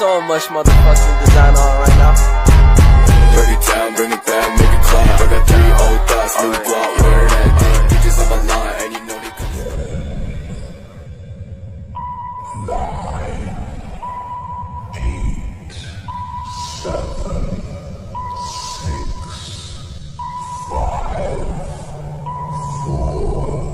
so much motherfucking design on right now. Bring it down, make it clap. I got 3 old thoughts, new guap, wear that thing. Bitches on my line, and you know they come. 9, 8, 7, 6, 5, 4, 3, 2, 1.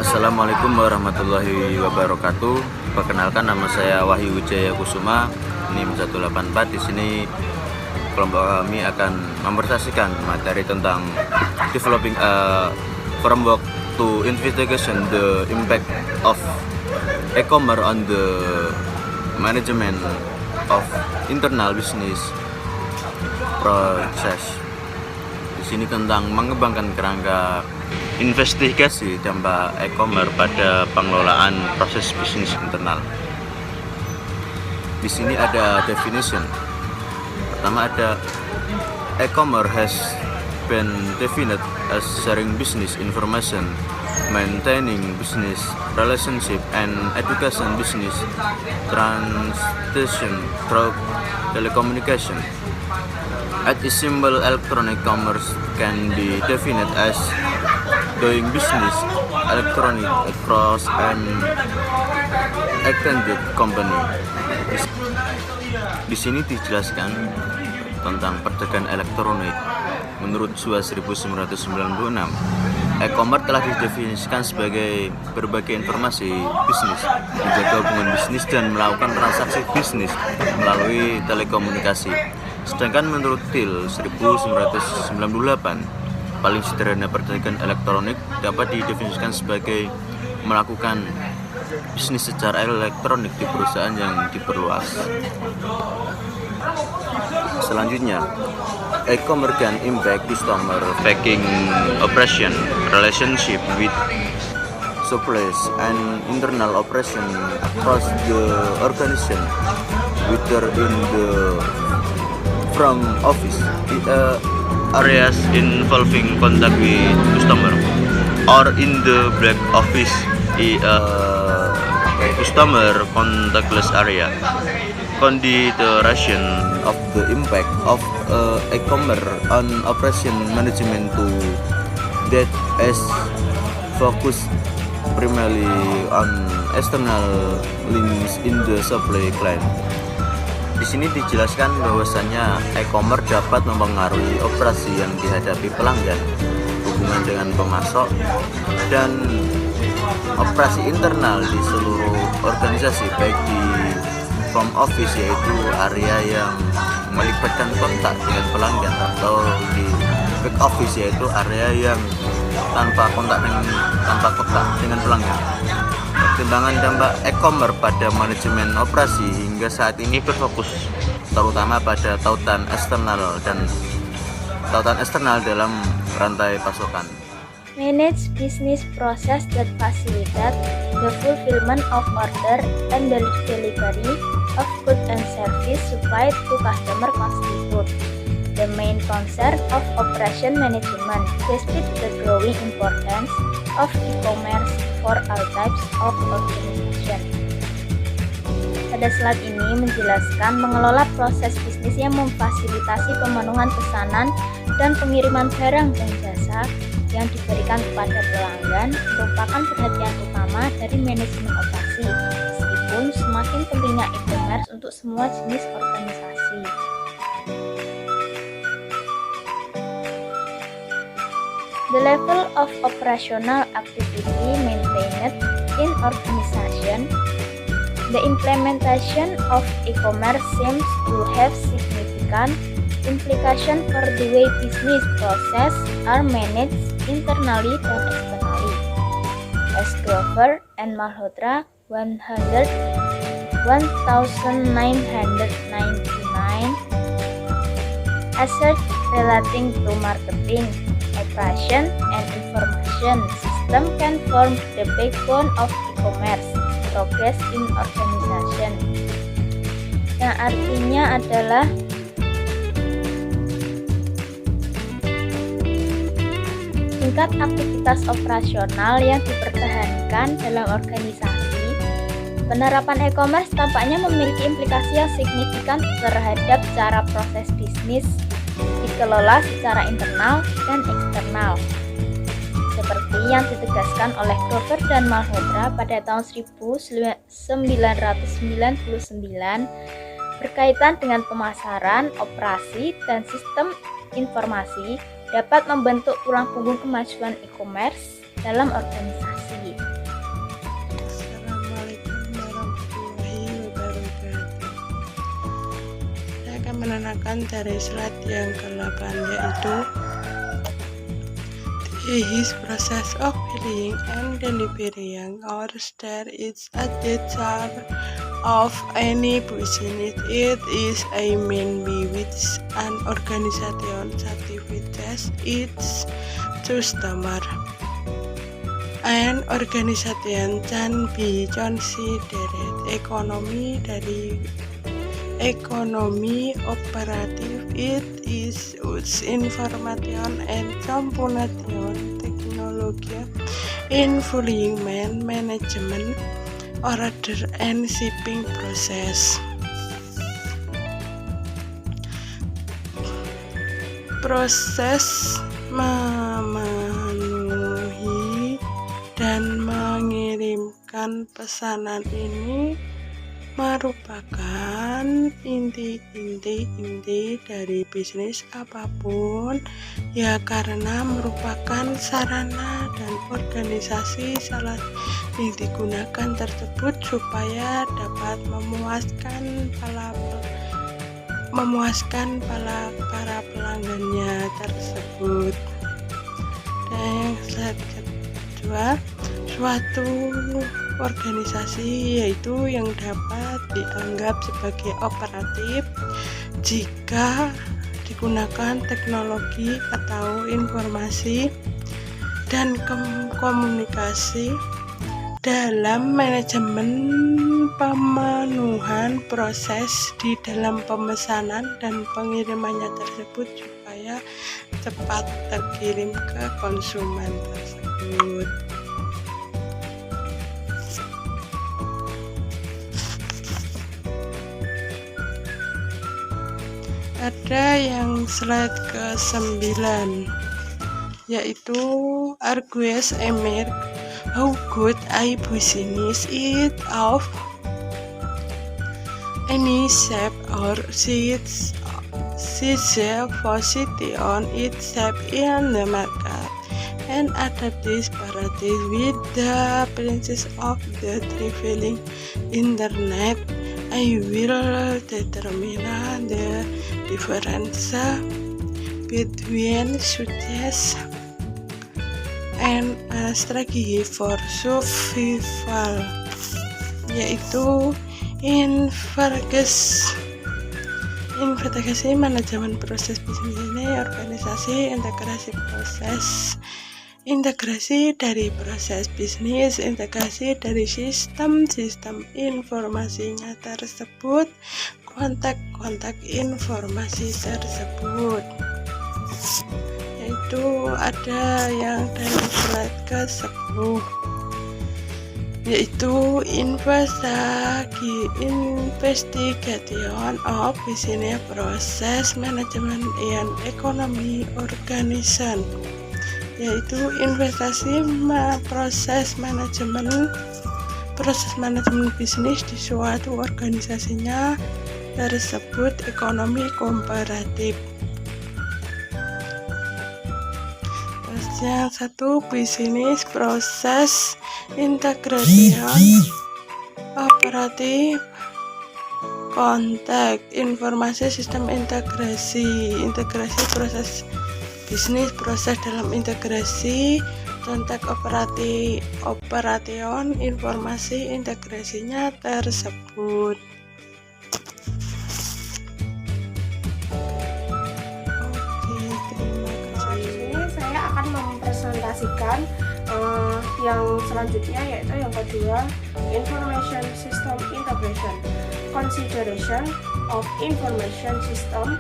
Assalamualaikum warahmatullahi wabarakatuh. Perkenalkan, nama saya Wahyu Wijaya Kusuma, NIM 184. Di sini kelompok kami akan mempresentasikan materi tentang developing a framework to investigation the impact of e-commerce on the management of internal business process. Di sini tentang mengembangkan kerangka investigasi dampak e-commerce pada pengelolaan proses bisnis internal. Di sini ada definition. Pertama ada e-commerce has been defined as sharing business information, maintaining business relationship, and education business transaction through telecommunication. At a simple, electronic commerce can be defined as doing business electronic across an extended company. Di sini dijelaskan tentang perdagangan elektronik. Menurut SUA 1996, e-commerce telah didefinisikan sebagai berbagai informasi bisnis, menjaga hubungan bisnis dan melakukan transaksi bisnis melalui telekomunikasi. Sedangkan menurut TIL 1998, paling sederhana perdagangan elektronik dapat didefinisikan sebagai melakukan bisnis secara elektronik di perusahaan yang diperluas. Selanjutnya, e-commerce can impact customer facing operation, relationship with suppliers, and internal operation across the organization, whether in the front office, areas involving contact with customer, or in the back office, customer contactless area. Consideration of the impact of e-commerce on operation management to that is focused primarily on external links in the supply chain. Di sini dijelaskan bahwasannya e-commerce dapat mempengaruhi operasi yang dihadapi pelanggan, hubungan dengan pemasok, dan operasi internal di seluruh organisasi, baik di front office yaitu area yang melibatkan kontak dengan pelanggan, atau di back office yaitu area yang tanpa kontak dengan pelanggan. Pertimbangan dampak e-commerce pada manajemen operasi hingga saat ini berfokus terutama pada tautan eksternal dalam rantai pasokan. Manage business process that facilitate the fulfillment of order and the delivery of goods and service supplied to customer constitute the main concern of operation management, despite the growing importance of e-commerce for all types of organization. Pada slide ini menjelaskan mengelola proses bisnis yang memfasilitasi pemenuhan pesanan dan pengiriman barang dan jasa yang diberikan kepada pelanggan merupakan perhatian utama dari manajemen operasi, meskipun semakin pentingnya e-commerce untuk semua jenis organisasi. The level of operational activity maintained in organization. The implementation of e-commerce seems to have significant implication for the way business process are managed internally dan externally. As Grover and Malhotra 1999 assert relating to marketing, operation, and information system can form the backbone of e-commerce progress in organization. Yang artinya adalah tingkat aktivitas operasional yang dipertahankan dalam organisasi. Penerapan e-commerce tampaknya memiliki implikasi yang signifikan terhadap cara proses bisnis dikelola secara internal dan eksternal, seperti yang ditegaskan oleh Grover dan Malhotra pada tahun 1999 berkaitan dengan pemasaran, operasi, dan sistem informasi dapat membentuk tulang punggung kemajuan e-commerce dalam organisasi. Assalamualaikum warahmatullahi wabarakatuh. Saya akan menerangkan dari slide yang ke-8, yaitu his process of filling and delivering orders is at the core of any business. It is a main by which an organization satisfies its customer. An organization can be considered economy operative. It is information and communication technology, including management, order and shipping process. Proses memenuhi dan mengirimkan pesanan ini merupakan inti dari bisnis apapun, ya, karena merupakan sarana dan organisasi salah yang digunakan tersebut supaya dapat memuaskan para pelanggannya tersebut. Dan yang kedua, suatu organisasi yaitu yang dapat dianggap sebagai operatif jika digunakan teknologi atau informasi dan komunikasi dalam manajemen pemenuhan proses di dalam pemesanan dan pengirimannya tersebut supaya cepat terkirim ke konsumen tersebut. Ada yang slide ke-9, yaitu argues emerge how good a business is of any shape or sees position itself in the market and adapt this practice with the principles of the traveling internet. I will determine the difference between success and a strategy for survival, yaitu investigasi manajemen proses bisnis ini, organisasi, integrasi dari proses bisnis, integrasi dari sistem informasinya tersebut, kontak informasi tersebut. Yaitu ada yang dari slide ke-10, yaitu investigation of business process management and economy organization, yaitu investasi proses manajemen bisnis di suatu organisasinya tersebut ekonomi komparatif. Terus yang satu, bisnis proses integration operatif konteks informasi sistem integrasi proses bisnis proses dalam integrasi konteks operation informasi integrasinya tersebut. Oke, terima kasih. Ini saya akan mempresentasikan yang selanjutnya, yaitu yang kedua, Information System Integration. Consideration of Information System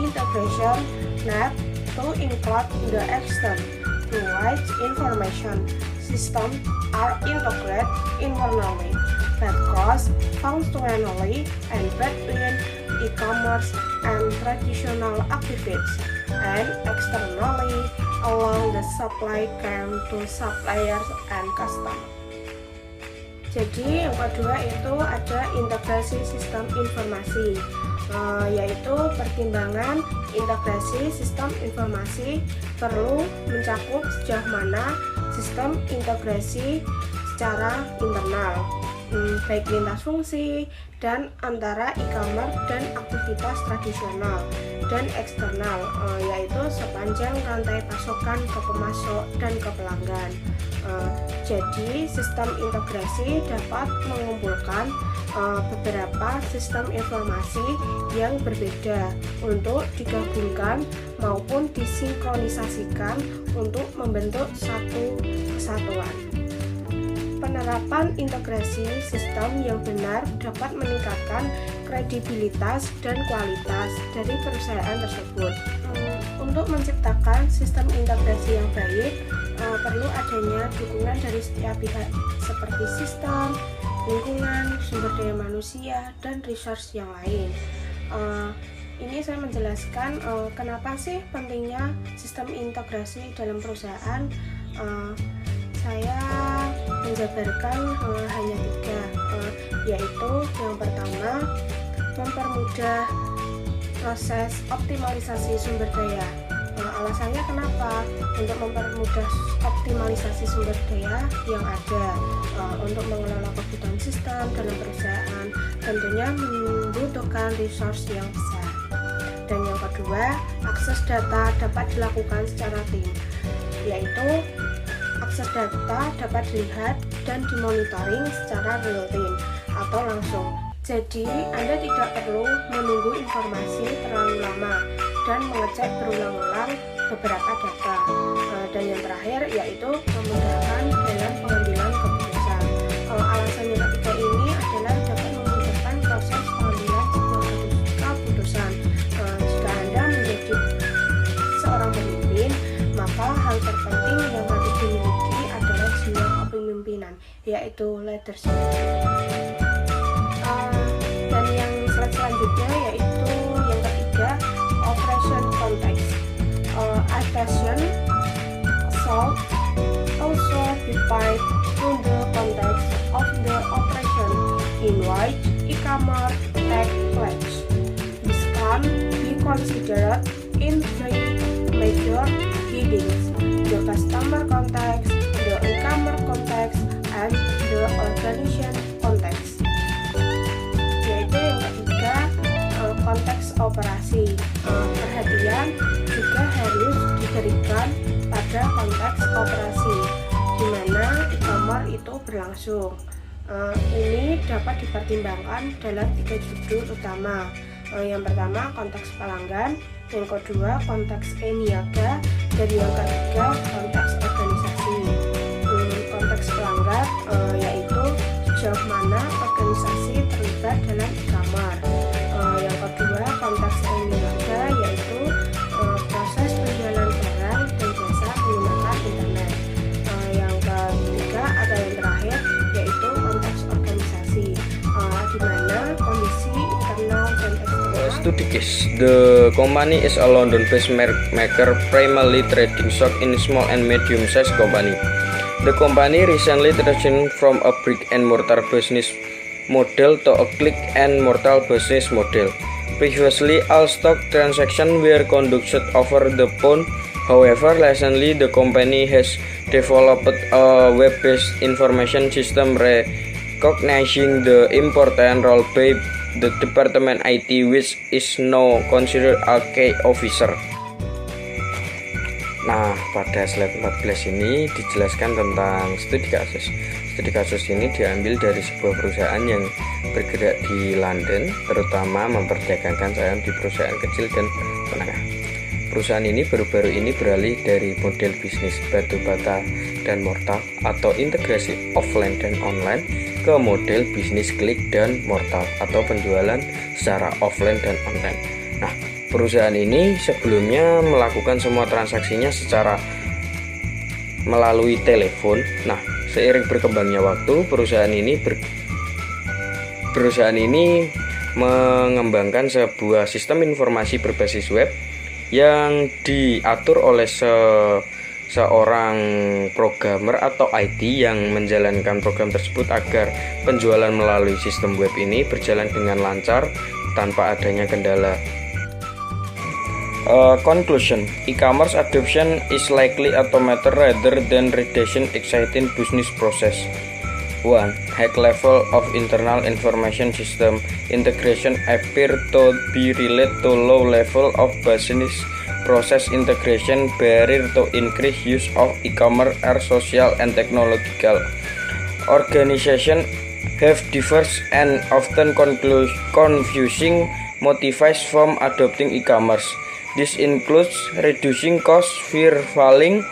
Integration need to include the extent to which information systems are integrated internally, that cross-functionally, and between e-commerce and traditional activities, and externally along the supply chain to suppliers and customers. Jadi yang kedua itu ada integrasi sistem informasi, yaitu pertimbangan integrasi sistem informasi perlu mencakup sejauh mana sistem integrasi secara internal, baik lintas fungsi dan antara e-commerce dan aktivitas tradisional, dan eksternal, yaitu sepanjang rantai pasokan ke pemasok dan ke pelanggan. Jadi sistem integrasi dapat mengumpulkan beberapa sistem informasi yang berbeda untuk digabungkan maupun disinkronisasikan untuk membentuk satu kesatuan. Penerapan integrasi sistem yang benar dapat meningkatkan kredibilitas dan kualitas dari perusahaan tersebut. Untuk menciptakan sistem integrasi yang baik, perlu adanya dukungan dari setiap pihak seperti sistem, lingkungan, sumber daya manusia, dan resource yang lain. Ini saya menjelaskan kenapa sih pentingnya sistem integrasi dalam perusahaan. Saya menjabarkan hanya 3, yaitu yang pertama, mempermudah proses optimalisasi sumber daya. Alasannya kenapa? Untuk mempermudah optimalisasi sumber daya yang ada, untuk mengelola kebutuhan sistem dalam perusahaan tentunya membutuhkan resource yang besar. Dan yang kedua, akses data dapat dilakukan secara tim, yaitu akses data dapat dilihat dan dimonitoring secara real time atau langsung. Jadi, Anda tidak perlu menunggu informasi terlalu lama dan mengecek berulang-ulang beberapa data. Dan yang terakhir yaitu memudahkan dalam pengambilan keputusan. Alasan yang ketiga ini adalah dapat memudahkan proses pengambilan sebuah keputusan. Jika Anda menjadi seorang pemimpin, maka hal terpenting yang harus dimiliki adalah jiwa kepemimpinan, yaitu leadership. Dan yang selanjutnya yaitu yang ketiga, operation context. Operation also defined through the context of the operation in which e-commerce takes place. This can be considered in 3 major headings: the customer context, the e-commerce context, and the organization context. Yaitu yang ketiga, konteks operasi. Perhatian juga harus diberikan pada konteks operasi di mana e-commerce itu berlangsung. Ini dapat dipertimbangkan dalam 3 judul utama. Yang pertama, konteks pelanggan, yang kedua, konteks e-niaga, dan yang ketiga, konteks organisasi. Konteks pelanggan yaitu sejauh mana organisasi terlibat dalam e-commerce. Yang kedua, konteks e-niaga yaitu proses penjualan barang dan jasa menggunakan internet. Yang ketiga atau yang terakhir yaitu to the case. The company is a London-based maker primarily trading stock in small and medium-sized company. The company recently transitioned from a brick-and-mortar business model to a click-and-mortar business model. Previously, all stock transactions were conducted over the phone. However, recently the company has developed a web-based information system recognizing the important role by the department IT, which is now considered a key officer. Nah, pada slide 14 ini dijelaskan tentang studi kasus. Studi kasus ini diambil dari sebuah perusahaan yang bergerak di London, terutama memperdagangkan saham di perusahaan kecil dan menengah. Perusahaan ini baru-baru ini beralih dari model bisnis batu bata dan mortal atau integrasi offline dan online ke model bisnis klik dan mortal atau penjualan secara offline dan online. Nah, perusahaan ini sebelumnya melakukan semua transaksinya secara melalui telepon. Nah, seiring berkembangnya waktu, perusahaan ini mengembangkan sebuah sistem informasi berbasis web yang diatur oleh seorang programmer atau IT yang menjalankan program tersebut agar penjualan melalui sistem web ini berjalan dengan lancar tanpa adanya kendala. Conclusion: e-commerce adoption is likely automated rather than reduction exciting business process. 1. High level of internal information system integration appear to be related to low level of business process integration barrier to increase use of e-commerce are social and technological. Organizations have diverse and often confusing motives from adopting e-commerce. This includes reducing costs, fear falling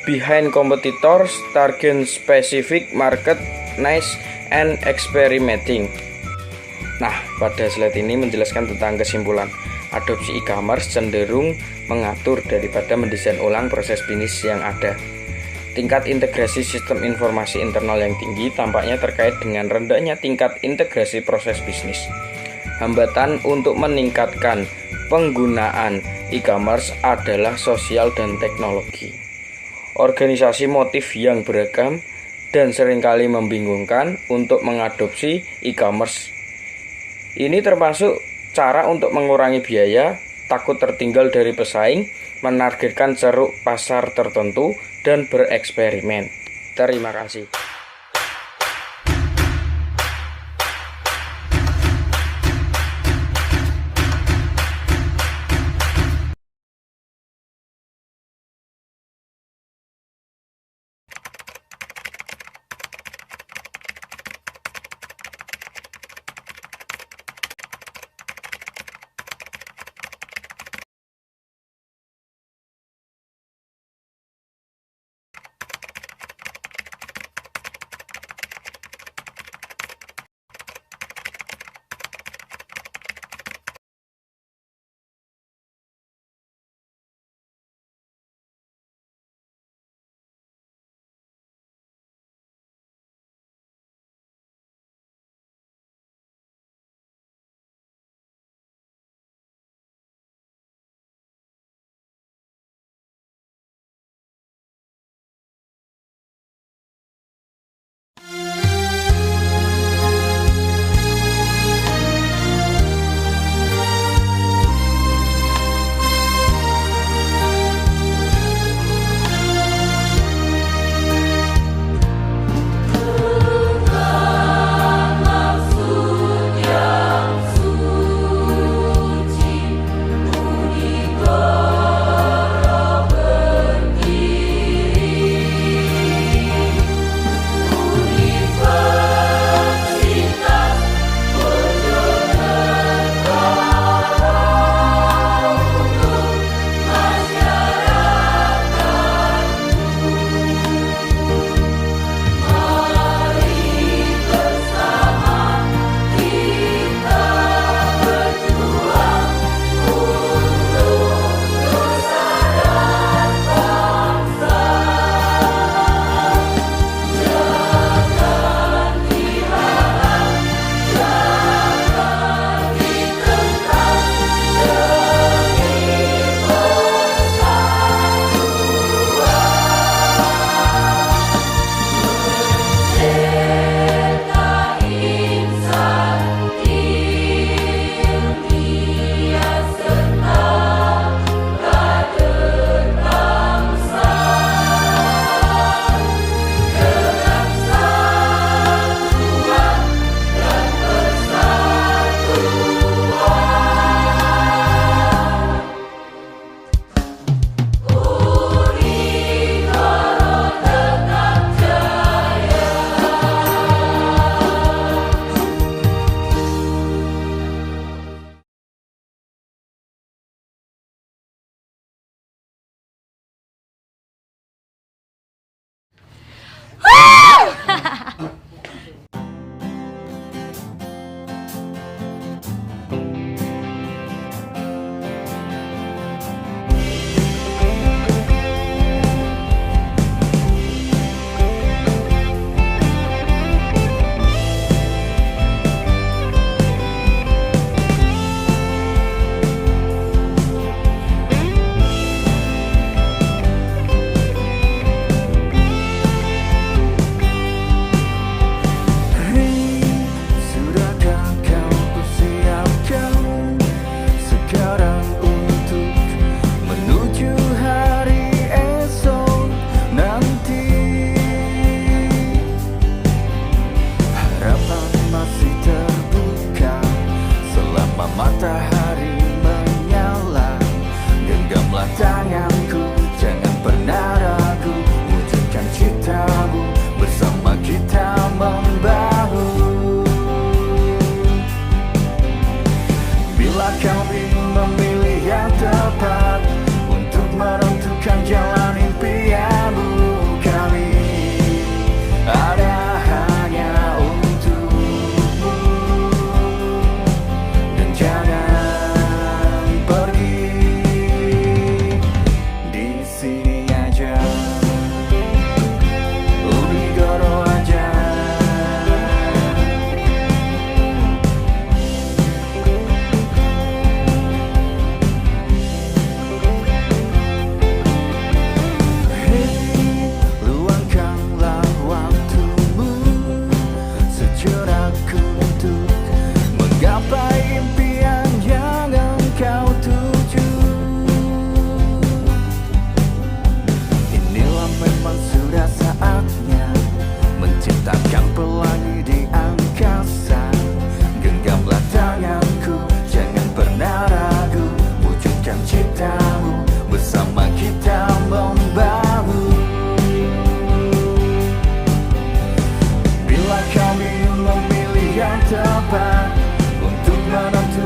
behind competitors, target specific market niche, and experimenting. Nah, pada slide ini menjelaskan tentang kesimpulan. Adopsi e-commerce cenderung mengatur daripada mendesain ulang proses bisnis yang ada. Tingkat integrasi sistem informasi internal yang tinggi tampaknya terkait dengan rendahnya tingkat integrasi proses bisnis. Hambatan untuk meningkatkan penggunaan e-commerce adalah sosial dan teknologi. Organisasi motif yang beragam dan seringkali membingungkan untuk mengadopsi e-commerce. Ini termasuk cara untuk mengurangi biaya, takut tertinggal dari pesaing, menargetkan ceruk pasar tertentu, dan bereksperimen. Terima kasih.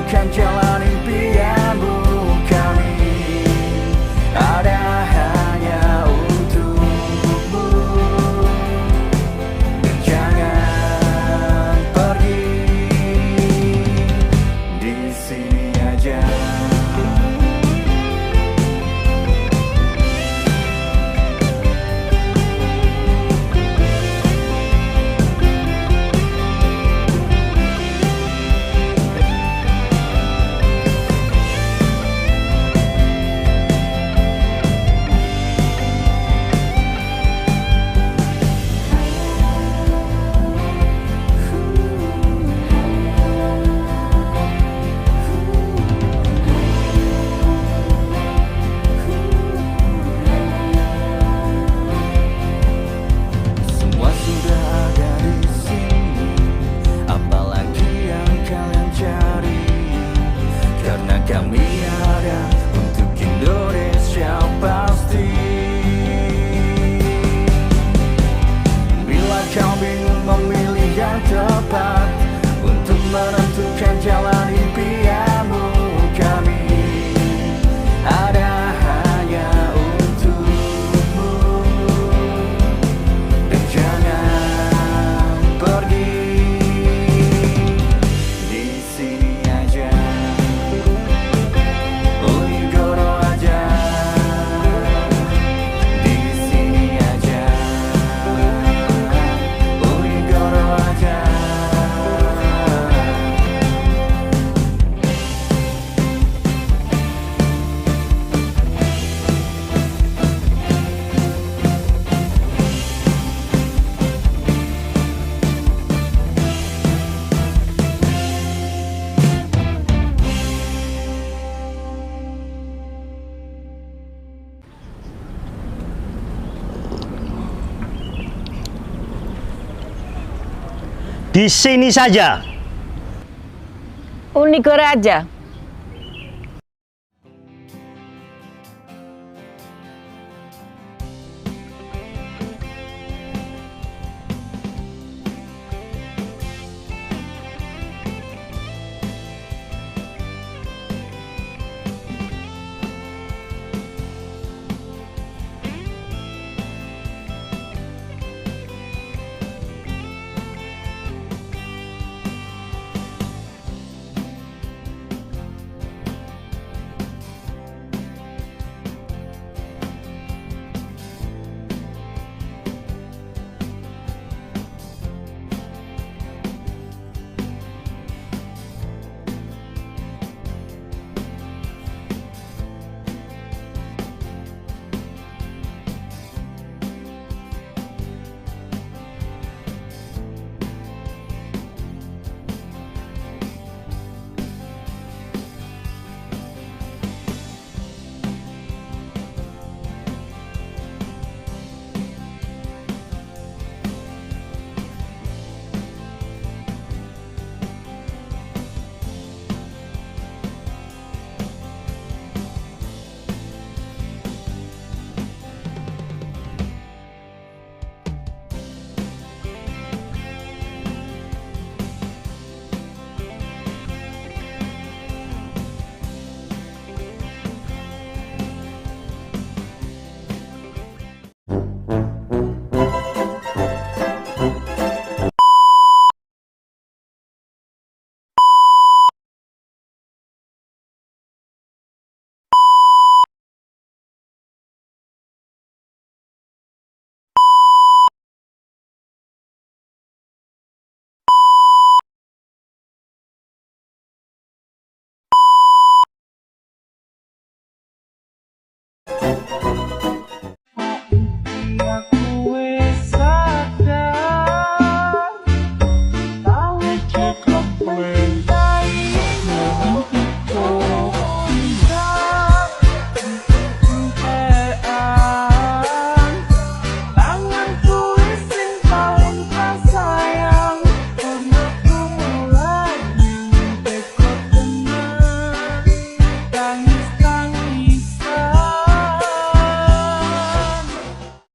menentukan jalan impianmu. Kami ada hanya untukmu, dan jangan pergi, di sini aja. Semua sudah ada di sini, apalagi yang kalian cari. Karena kami ada untuk Indonesia pasti. Bila kau bingung memilih yang tepat untuk menentukan jalan impianmu, kami ada hanya untukmu, dan jangan pergi, di sini aja. Unigoro aja, di sini aja. Unigoro aja. Di sini saja. Unigoro aja.